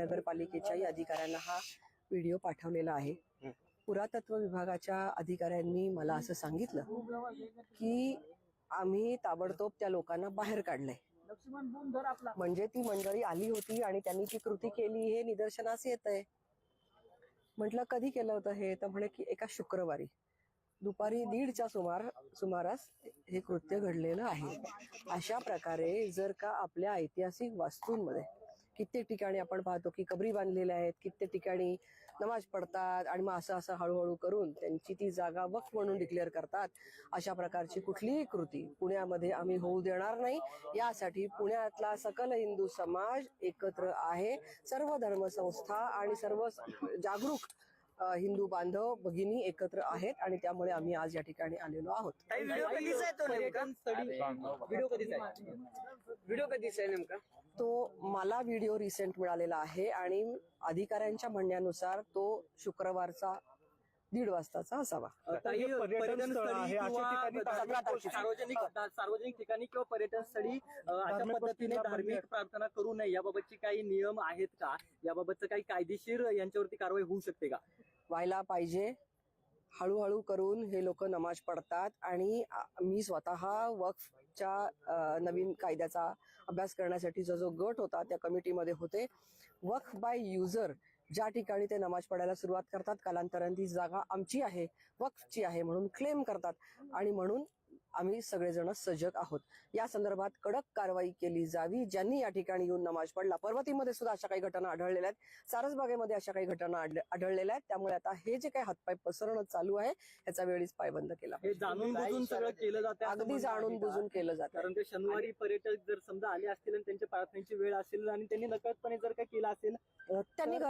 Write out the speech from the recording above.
महानगरपालिकेच्याही अधिकाऱ्यांना हा व्हिडिओ पाठवलेला आहे। पुरातत्व विभागाच्या अधिकाऱ्यांनी मला असं सांगितलं की आम्ही ताबडतोब त्या लोकांना बाहेर काढलंय, म्हणजे ती मंडळी आली होती आणि त्यांनी ती कृती केली हे निदर्शनास येत आहे। म्हटलं कधी केलं होतं हे, तर म्हणे की एका शुक्रवारी दुपारी 1:30च्या सुमारास हे कृत्य घडलेलं आहे। अशा प्रकारे जर का आपल्या ऐतिहासिक वास्तूंमध्ये कित्येक ठिकाणी आपण पाहतो की कबरी बांधलेल्या आहेत, कित्येक ठिकाणी नमाज पडतात आणि मग असं हळूहळू करून त्यांची ती जागा वक्फ म्हणून डिक्लेअर करतात। अशा प्रकारची कुठलीही कृती पुण्यामध्ये आम्ही होऊ देणार नाही। यासाठी पुण्यातला सकल हिंदू समाज एकत्र आहे, सर्व धर्मसंस्था आणि सर्व जागरूक हिंदू बांधव भगिनी एकत्र आहेत आणि त्यामुळे आम्ही आज या ठिकाणी आलेलो आहोत। व्हिडिओ कधीचा आहे नेमका? तो मला व्हिडिओ रिसेंट मिळालेला आहे आणि अधिकाऱ्यांच्या म्हणण्यानुसार तो शुक्रवारचा 1:30 वाजताचा असावा। पर्यटन स्थळी सार्वजनिक ठिकाणी किंवा पर्यटन स्थळी अशा पद्धतीने धार्मिक प्रार्थना करू नये याबाबतचे काही नियम आहेत का? याबाबतचं काही कायदेशीर यांच्यावरती कारवाई होऊ शकते का? व्हायला पाहिजे। हळूहळू करून हे लोक नमाज पडतात आणि मी स्वतः वक्फच्या नवीन कायद्याचा अभ्यास करण्यासाठी जो गट होता त्या कमिटीमध्ये होते। वक्फ बाय युजर ज्या ठिकाणी ते नमाज पडायला सुरुवात करतात, कालांतराने ती जागा आमची आहे, वक्फची आहे म्हणून क्लेम करतात आणि म्हणून आम्ही सगळेजण सजग आहोत। या संदर्भात कडक कारवाई केली जावी। ज्यांनी या ठिकाणी येऊन नमाज पडला, पर्वतीमध्ये सुद्धा अशा काही घटना आढळलेल्या आहेत, सारसबागेमध्ये अशा काही घटना आढळलेल्या आहेत। त्यामुळे आता हे जे काही हातपाय पसरणं चालू आहे याचा वेळीच पायबंद केला। हे जाणून बुजून सगळं केलं जातं, अगदी जाणून बुजून केलं जातं। कारण ते शनिवारी पर्यटक जर समजा आले असतील आणि त्यांच्या प्रार्थनेची वेळ असेल आणि त्यांनी नकळतपणे जर काय केलं असेल त्यांनी